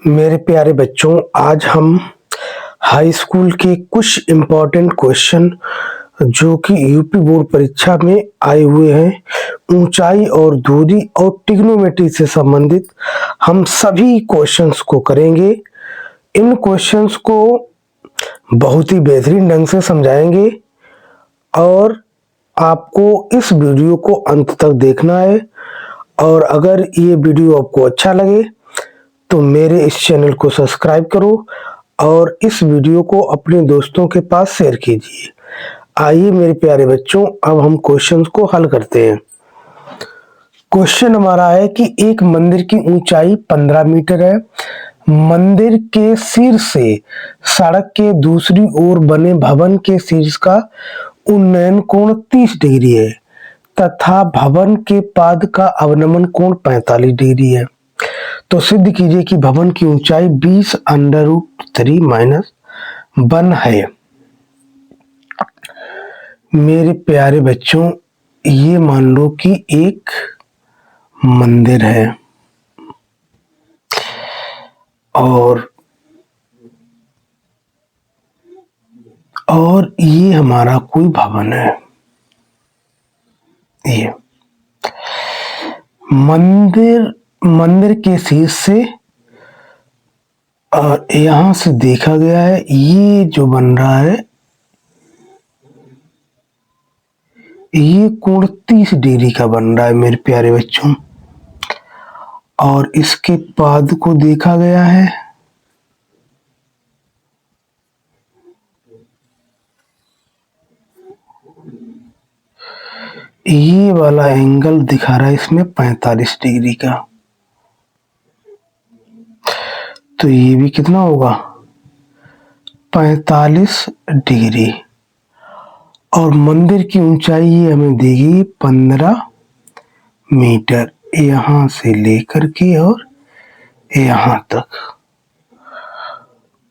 मेरे प्यारे बच्चों, आज हम हाई स्कूल के कुछ इम्पोर्टेंट क्वेश्चन जो कि यूपी बोर्ड परीक्षा में आए हुए हैं, ऊंचाई और दूरी और ट्रिग्नोमेट्री से संबंधित हम सभी क्वेश्चंस को करेंगे। इन क्वेश्चंस को बहुत ही बेहतरीन ढंग से समझाएंगे और आपको इस वीडियो को अंत तक देखना है। और अगर ये वीडियो आपको अच्छा लगे तो मेरे इस चैनल को सब्सक्राइब करो और इस वीडियो को अपने दोस्तों के पास शेयर कीजिए। आइए मेरे प्यारे बच्चों, अब हम क्वेश्चंस को हल करते हैं। क्वेश्चन हमारा है कि एक मंदिर की ऊंचाई 15 मीटर है। मंदिर के शीर्ष से सड़क के दूसरी ओर बने भवन के शीर्ष का उन्नयन कोण 30 डिग्री है तथा भवन के पाद का अवनमन कोण 45 डिग्री है। तो सिद्ध कीजिए कि भवन की ऊंचाई 20√3 - 1 है। मेरे प्यारे बच्चों, ये मान लो कि एक मंदिर है और ये हमारा कोई भवन है। ये मंदिर के शीर्ष से और यहां से देखा गया है, ये जो बन रहा है ये कोण 30 डिग्री का बन रहा है मेरे प्यारे बच्चों। और इसके पाद को देखा गया है, ये वाला एंगल दिखा रहा है इसमें 45 डिग्री का। तो ये भी कितना होगा, 45 डिग्री। और मंदिर की ऊंचाई ये हमें देगी 15 मीटर, यहां से लेकर के और यहां तक।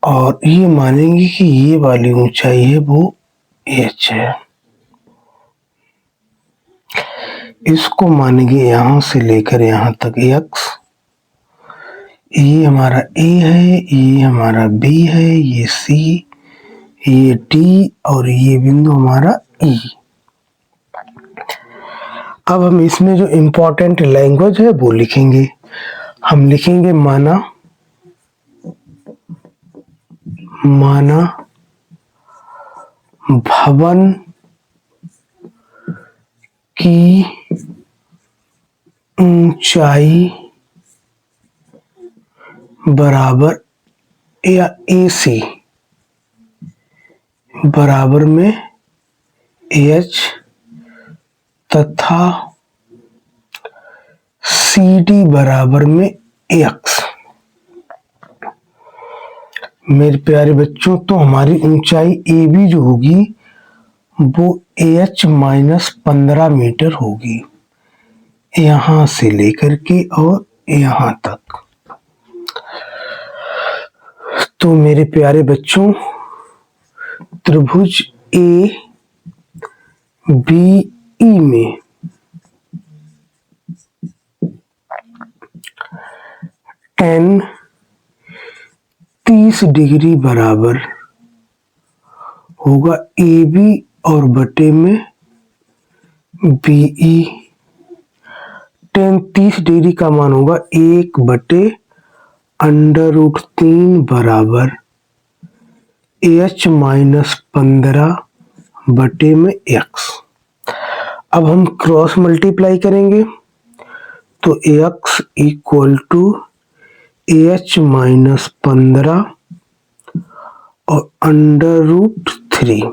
और ये मानेंगे कि ये वाली ऊंचाई है वो h है। इसको मानेंगे यहां से लेकर यहां तक x। ये हमारा a है, ये हमारा b है, ये c, ये d और ये बिंदु हमारा e। अब हम इसमें जो इम्पोर्टेंट लैंग्वेज है वो लिखेंगे। हम लिखेंगे माना भवन की ऊंचाई बराबर या AC बराबर में h तथा CD बराबर में x। मेरे प्यारे बच्चों, तो हमारी ऊंचाई AB जो होगी वो AH - 15 मीटर होगी, यहां से लेकर के और यहां तक। तो मेरे प्यारे बच्चों, त्रिभुज ABE में tan 30 डिग्री बराबर होगा AB और बटे में BE। tan 30 डिग्री का मान होगा 1/√3 बराबर AH - 15 बटे में x। अब हम क्रॉस मल्टीप्लाई करेंगे तो x इक्वल टू AH - 15 और √3।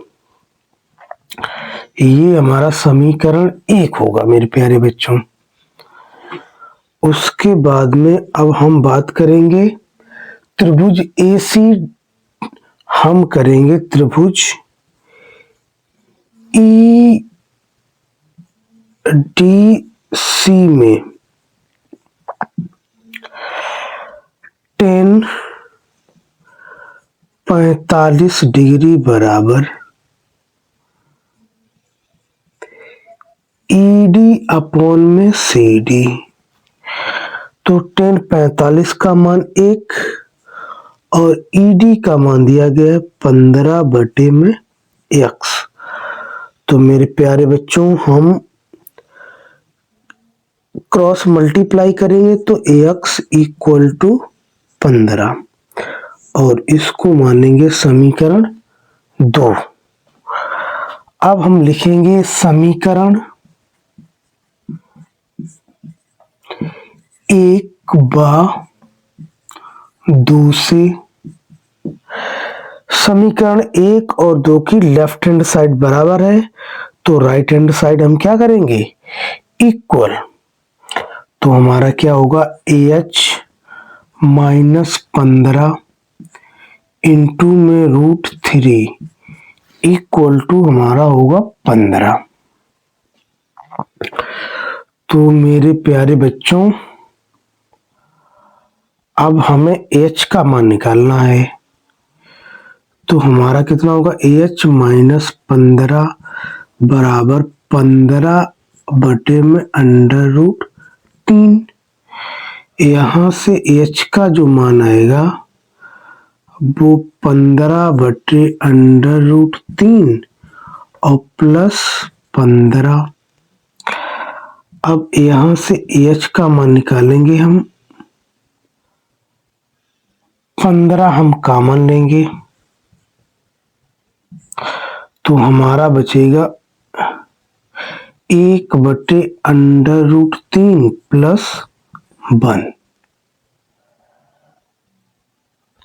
ये हमारा समीकरण 1 होगा मेरे प्यारे बच्चों। उसके बाद में अब हम बात करेंगे त्रिभुज AC। हम करेंगे त्रिभुज EDC में tan 45 डिग्री बराबर ED अपॉन में CD। तो tan 45 का मान 1 और ईडी का मान दिया गया है 15 बटे में x। तो मेरे प्यारे बच्चों हम क्रॉस मल्टीप्लाई करेंगे तो x इक्वल टू 15 और इसको मानेंगे समीकरण 2। अब हम लिखेंगे समीकरण 1/2 से समीकरण 1 और 2 की लेफ्ट हैंड साइड बराबर है तो राइट हैंड साइड हम क्या करेंगे इक्वल। तो हमारा क्या होगा AH -15 इंटू में √3 इक्वल टू हमारा होगा 15। तो मेरे प्यारे बच्चों अब हमें H का मान निकालना है। तो हमारा कितना होगा AH -15 बराबर 15 बटे में √3। यहाँ से H का जो मान आएगा वो 15 बटे √3 और प्लस 15। अब यहाँ से AH का मान निकालेंगे हम 15 हम कॉमन लेंगे तो हमारा बचेगा 1 बटे √3 प्लस 1।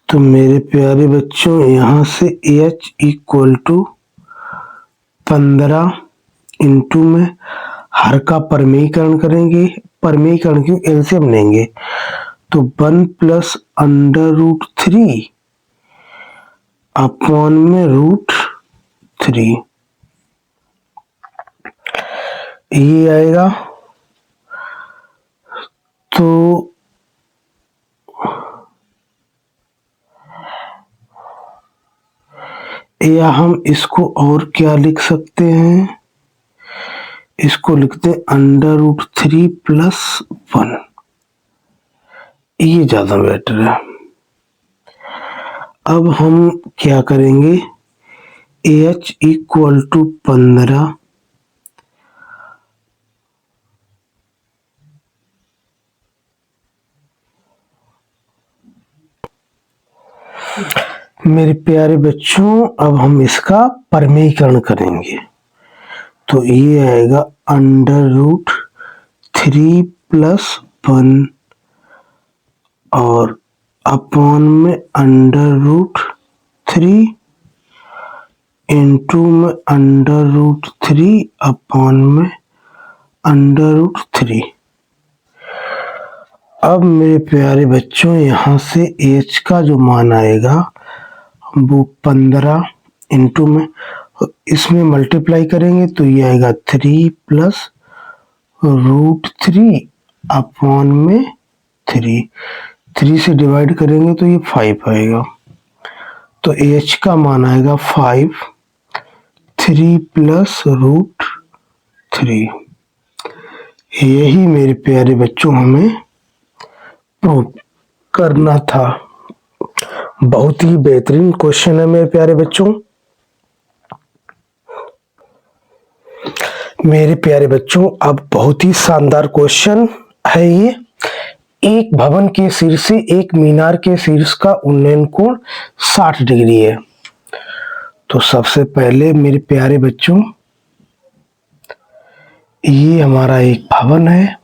तो मेरे प्यारे बच्चों यहाँ से AH इक्वल टू 15 इंटू में हर का परमेयीकरण करेंगे, परमेयीकरण की एलसीएम लेंगे तो 1 प्लस √3 अपॉन में √3 ये आएगा। तो या हम इसको और क्या लिख सकते हैं, इसको लिखते हैं √3 प्लस 1, ये ज्यादा बेटर है। अब हम क्या करेंगे AH इक्वल टू 15 मेरे प्यारे बच्चों अब हम इसका परमेयीकरण करेंगे तो ये आएगा √3 प्लस 1 और अपॉन में √3 इंटू में √3 अपॉन में √3। अब मेरे प्यारे बच्चों यहाँ से H का जो मान आएगा वो 15 इंटू में इसमें मल्टीप्लाई करेंगे तो ये आएगा 3 प्लस √3 अपॉन में 3 से डिवाइड करेंगे तो ये 5 आएगा। तो AH का मान आएगा 5 3 प्लस √3। यही मेरे प्यारे बच्चों हमें प्रूव करना था। बहुत ही बेहतरीन क्वेश्चन है मेरे प्यारे बच्चों। मेरे प्यारे बच्चों अब बहुत ही शानदार क्वेश्चन है ये। एक भवन के शीर्ष से एक मीनार के शीर्ष का उन्नयन कोण 60 डिग्री है। तो सबसे पहले मेरे प्यारे बच्चों ये हमारा एक भवन है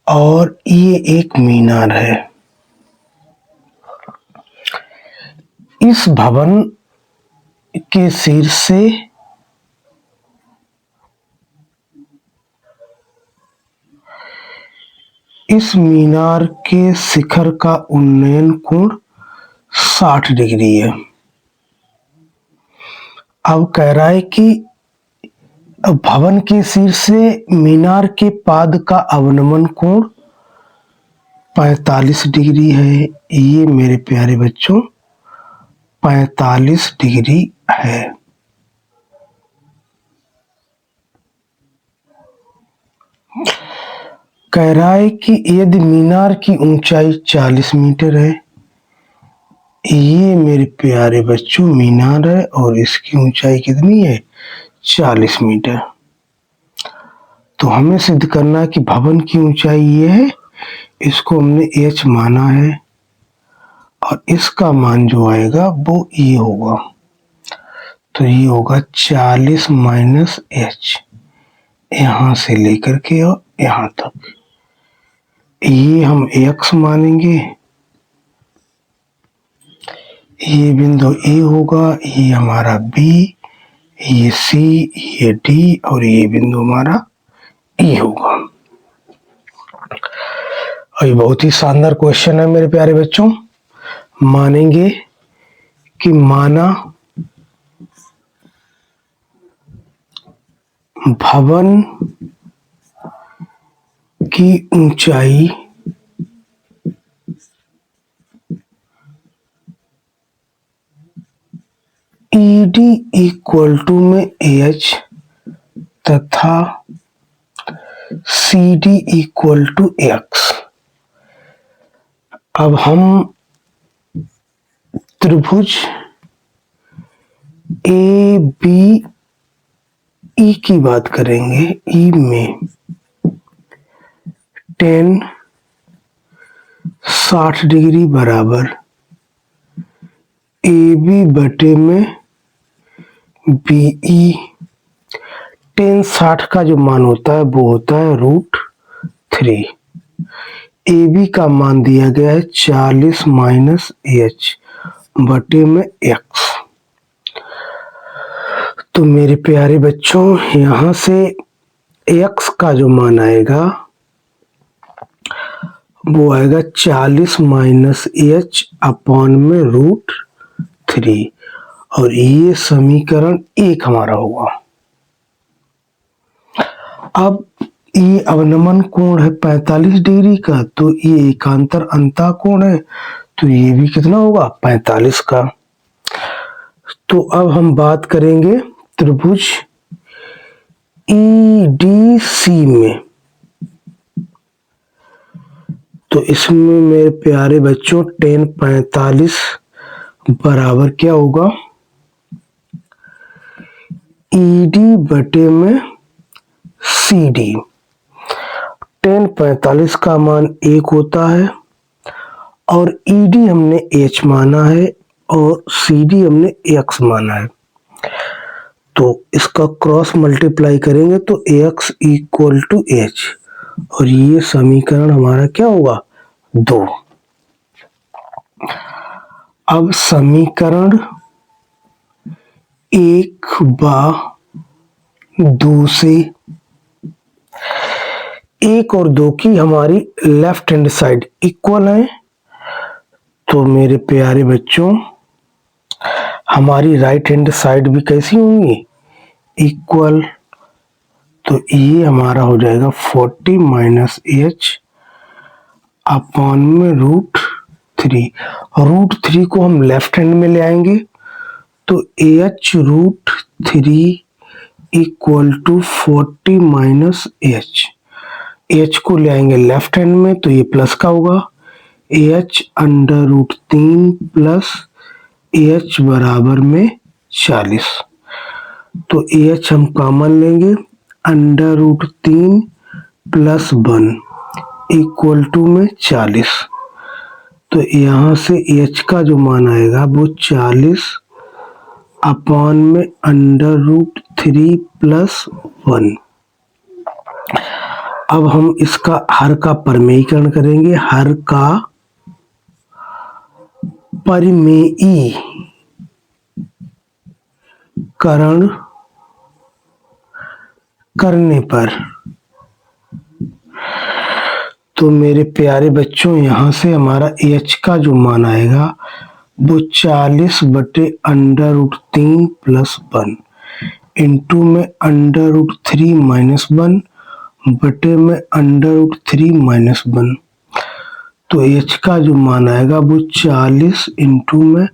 और ये एक मीनार है। इस भवन के शीर्ष से इस मीनार के शिखर का उन्नयन कोण 60 डिग्री है। अब कह रहा है कि भवन के शीर्ष से मीनार के पाद का अवनमन कोण 45 डिग्री है। ये मेरे प्यारे बच्चों 45 डिग्री है। कह रहा है कि यदि मीनार की ऊंचाई 40 मीटर है ये मेरे प्यारे बच्चों मीनार है और इसकी ऊंचाई कितनी है? 40 मीटर। तो हमें सिद्ध करना है कि भवन की ऊंचाई ये है, इसको हमने h माना है और इसका मान जो आएगा वो ये होगा। तो ये होगा 40 माइनस h, यहां से लेकर के और यहां तक। ये हम x मानेंगे, ये बिंदु A होगा, ये हमारा B, ये C, ये D और ये बिंदु हमारा E होगा। और ये बहुत ही शानदार क्वेश्चन है मेरे प्यारे बच्चों। मानेंगे कि माना भवन की ऊंचाई ED इक्वल टू में AH तथा CD इक्वल टू X। अब हम त्रिभुज ABE की बात करेंगे। E में tan 60 डिग्री बराबर AB बटे में BE। tan 60 का जो मान होता है वो होता है √3। AB का मान दिया गया है 40 माइनस h बटे में x। तो मेरे प्यारे बच्चों यहां से x का जो मान आएगा वो आएगा 40 माइनस h अपॉन में √3 और ये समीकरण 1 हमारा होगा। अब ये अवनमन कोण है 45 डिग्री का, तो ये एकांतर अंतः कोण है, तो ये भी कितना होगा? 45 का। तो अब हम बात करेंगे त्रिभुज EDC में। तो इसमें मेरे प्यारे बच्चों tan 45 बराबर क्या होगा? ED बटे में CD। tan 45 का मान 1 होता है और ED हमने h माना है और CD हमने x माना है। तो इसका क्रॉस मल्टीप्लाई करेंगे तो x इक्वल टू h और ये समीकरण हमारा क्या होगा? 2। अब समीकरण 1/2 से 1 और 2 की हमारी लेफ्ट हैंड साइड इक्वल है। तो मेरे प्यारे बच्चों हमारी राइट हैंड साइड भी कैसी होंगी? इक्वल। तो ये हमारा हो जाएगा 40 माइनस h अपॉन में √3। √3 को हम लेफ्ट हैंड में ले आएंगे तो h √3 equal to 40 minus h को ले आएंगे लेफ्ट हैंड में तो ये प्लस का होगा। h अंडर √3 प्लस h बराबर में 40। तो h हम कॉमन लेंगे, अंडर √3 प्लस 1 इक्वल टू में 40। तो यहाँ से h का जो मान आएगा वो 40 अपॉन में अंडर √3 प्लस 1। अब हम इसका हर का परिमेयीकरण करेंगे। हर का परिमेयीकरण करने पर तो मेरे प्यारे बच्चों यहाँ से हमारा h का जो मान आएगा वो 40 बटे अंडर √3 प्लस 1 इंटू में अंडर √3 माइनस 1 बटे में अंडर √3 माइनस 1। तो h का जो मान आएगा वो 40 इंटू में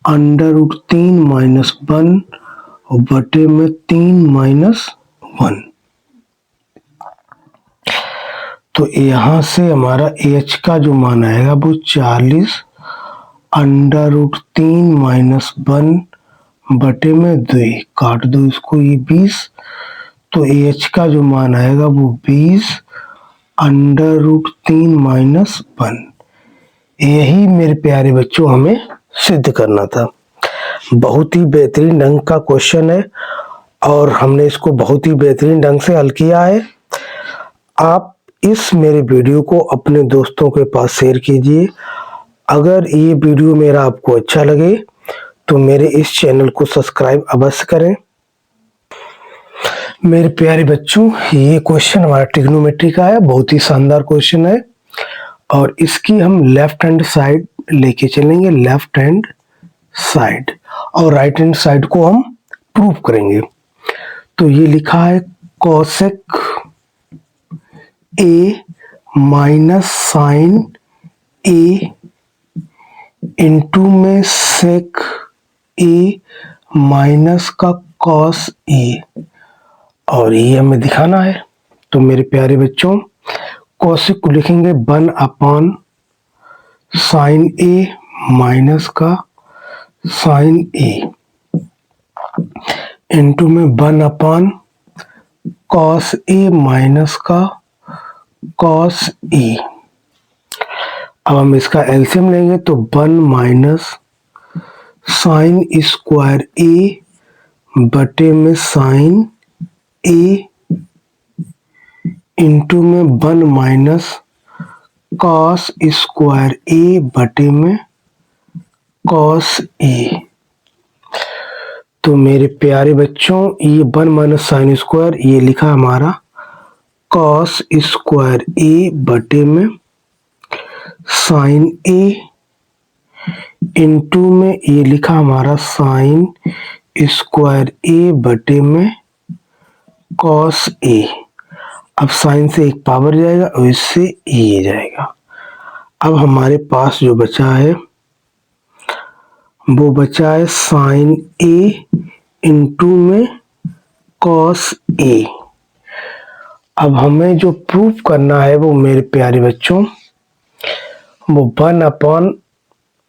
अंडर √3 माइनस 1 बटे में 3 माइनस 1। तो यहाँ से हमारा h का जो मान आएगा वो 40 √3 - 1 बटे में 2 काट दो इसको, ये 20। तो AH का जो मान आएगा वो 20 √3 - 1। यही मेरे प्यारे बच्चों हमें सिद्ध करना था। बहुत ही बेहतरीन ढंग का क्वेश्चन है और हमने इसको बहुत ही बेहतरीन ढंग से हल किया है। आप इस मेरे वीडियो को अपने दोस्तों के पास शेयर कीजिए। अगर ये वीडियो मेरा आपको अच्छा लगे तो मेरे इस चैनल को सब्सक्राइब अवश्य करें। मेरे प्यारे बच्चों, ये क्वेश्चन हमारा ट्रिग्नोमेट्री का है, बहुत ही शानदार क्वेश्चन है और इसकी हम लेफ्ट हैंड साइड लेके चलेंगे, लेफ्ट हैंड साइड, और राइट हैंड साइड को हम प्रूव करेंगे। तो ये लिखा है cosec A minus sine A into में सेक ए माइनस का कॉस ए, और ये हमें दिखाना है। तो मेरे प्यारे बच्चों, कोसेक को लिखेंगे 1 साइन ए माइनस का साइन ए इंटू में 1 कॉस ए माइनस का कॉस ए। अब हम इसका एलसीएम लेंगे तो 1 - साइन स्क्वायर ए बटे में साइन ए इंटू में 1 - कॉस स्क्वायर ए बटे में कॉस ए। तो मेरे प्यारे बच्चों, ये 1 - साइन स्क्वायर, ये लिखा हमारा कॉस स्क्वायर ए बटे में साइन ए इंटू में ये लिखा हमारा साइन स्क्वायर ए बटे में कॉस ए। अब साइन से एक पावर जाएगा और इससे ये जाएगा। अब हमारे पास जो बचा है वो बचा है साइन ए इंटू में कॉस ए। अब हमें जो प्रूफ करना है वो मेरे प्यारे बच्चों, वो 1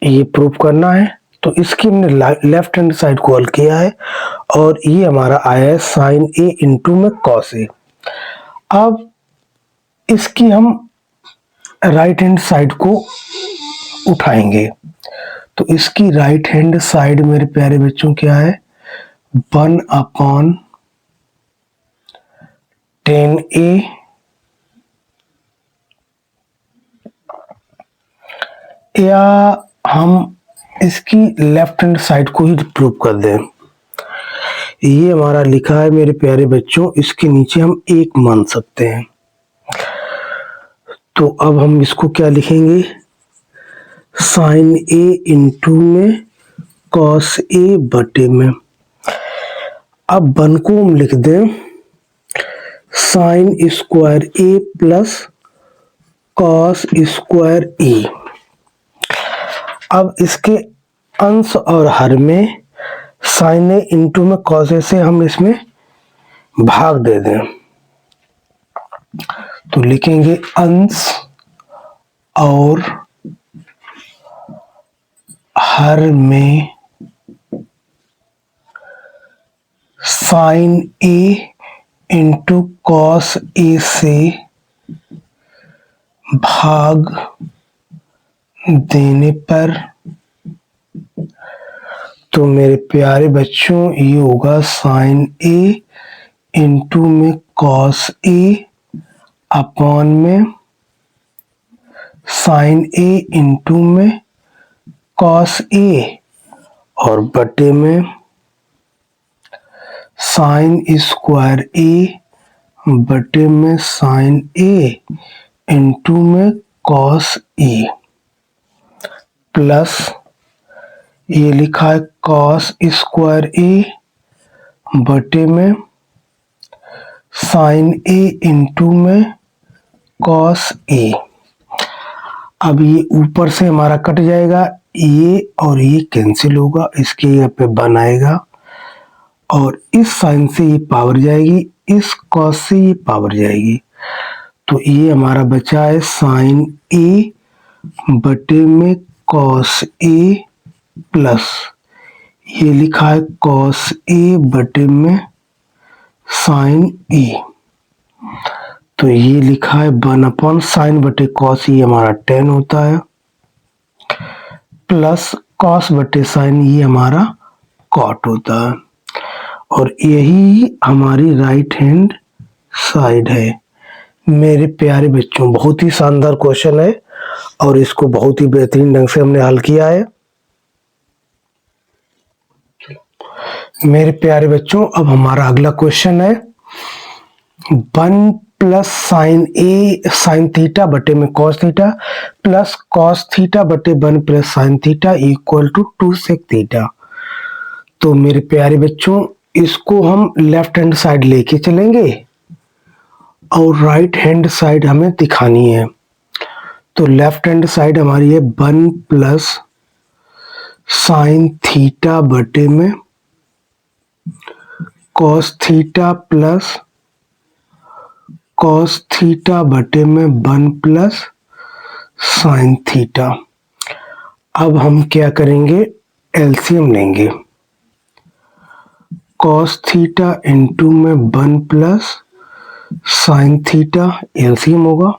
ये प्रूफ करना है। तो इसकी हमने लेफ्ट हैंड साइड को हल किया है और ये हमारा आया है साइन ए इंटू में कॉस ए। अब इसकी हम राइट हैंड साइड को उठाएंगे। तो इसकी राइट हैंड साइड मेरे प्यारे बच्चों क्या है, 1/10A या हम इसकी लेफ्ट हैंड साइड को ही प्रूव कर दें। ये हमारा लिखा है मेरे प्यारे बच्चों, इसके नीचे हम 1 मान सकते हैं। तो अब हम इसको क्या लिखेंगे, साइन ए इंटू में कॉस ए बटे में। अब 1 को हम लिख दें साइन स्क्वायर ए प्लस कॉस स्क्वायर ए। अब इसके अंश और हर में साइन ए इंटू में कॉस ए से हम इसमें भाग दे दें। तो लिखेंगे अंश और हर में sign A into cos A से भाग देने पर, तो मेरे प्यारे बच्चों ये होगा साइन ए इंटू में कॉस ए अपॉन में साइन ए इंटू में कॉस ए और बटे में साइन स्क्वायर ए बटे में साइन ए इंटू में कॉस ए प्लस ये लिखा है कॉस स्क्वायर ए बटे में साइन ए इंटू में कॉस ए। अब ये ऊपर से हमारा कट जाएगा, ये और ये कैंसिल होगा, इसके यहाँ पे 1 आएगा और इस साइन से ये पावर जाएगी, इस कॉस से ये पावर जाएगी। तो ये हमारा बचा है साइन ए बटे में कॉस ए प्लस ये लिखा है कॉस ए बटे में साइन ए, तो ये लिखा है 1 साइन बटे कॉस, ये हमारा 10 होता है, प्लस कॉस बटे साइन ये हमारा कॉट होता है, और यही हमारी राइट हैंड साइड है। मेरे प्यारे बच्चों, बहुत ही शानदार क्वेश्चन है और इसको बहुत ही बेहतरीन ढंग से हमने हल किया है। मेरे प्यारे बच्चों, अब हमारा अगला क्वेश्चन है 1 plus sine A sine theta बटे में cos theta plus cos theta बटे 1 plus sine theta equal to 2 sec theta. तो मेरे प्यारे बच्चों, इसको हम लेफ्ट हैंड साइड लेके चलेंगे और राइट हैंड साइड हमें दिखानी है। तो लेफ्ट हैंड साइड हमारी है 1 प्लस साइन थीटा बटे में cos theta plus cos theta बटे में 1 प्लस साइन थीटा। अब हम क्या करेंगे, एलसीएम लेंगे। कॉस थीटा इंटू में 1 प्लस साइन थीटा एलसीएम होगा,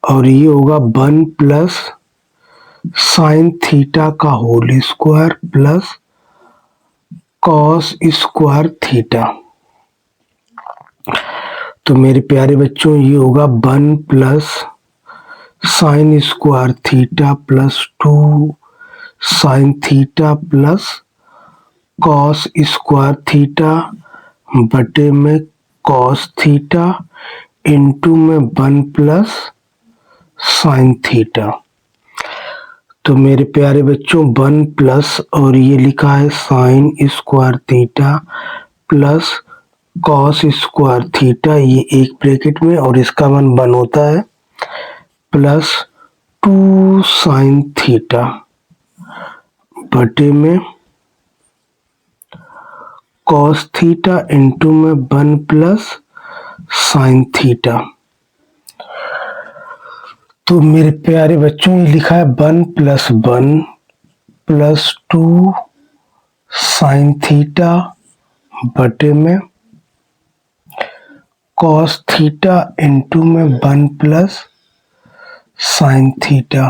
और ये होगा 1 प्लस साइन थीटा का whole square plus cos square theta. तो मेरे प्यारे बच्चों, ये होगा 1 plus sine square theta plus 2 sine theta plus cos square theta बटे में कॉस थीटा इंटू में 1 प्लस साइन थीटा। तो मेरे प्यारे बच्चों, 1 प्लस और ये लिखा है sign square theta plus cos square theta, ये एक ब्रैकेट में और इसका मान 1 होता है, प्लस 2 साइन थीटा बटे में कॉस थीटा इंटू में 1 प्लस साइन थीटा। तो मेरे प्यारे बच्चों, ये लिखा है 1 प्लस 1 प्लस 2 साइन थीटा बटे में कॉस थीटा इंटू में 1 प्लस साइन थीटा।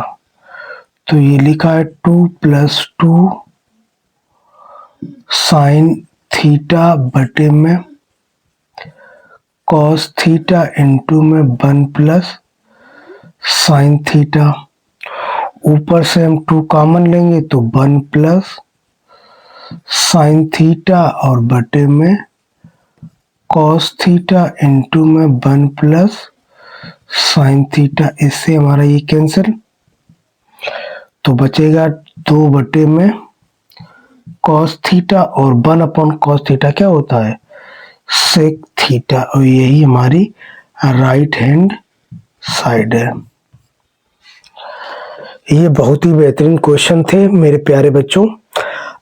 तो ये लिखा है 2 प्लस 2 साइन थीटा बटे में कॉस थीटा इंटू में 1 प्लस साइन थीटा। ऊपर से हम 2 कॉमन लेंगे तो 1 प्लस साइन थीटा और बटे में कॉस थीटा इंटू में 1 प्लस साइन थीटा। इससे हमारा ये कैंसिल, तो बचेगा 2 बटे में कॉस थीटा और 1 अपॉन कॉस थीटा क्या होता है, सेक थीटा, और यही हमारी राइट हैंड साइड है। ये बहुत ही बेहतरीन क्वेश्चन थे मेरे प्यारे बच्चों।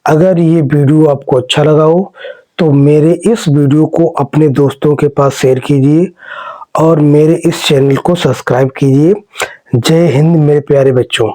अगर ये वीडियो आपको अच्छा लगा हो तो मेरे इस वीडियो को अपने दोस्तों के पास शेयर कीजिए और मेरे इस चैनल को सब्सक्राइब कीजिए। जय हिंद मेरे प्यारे बच्चों।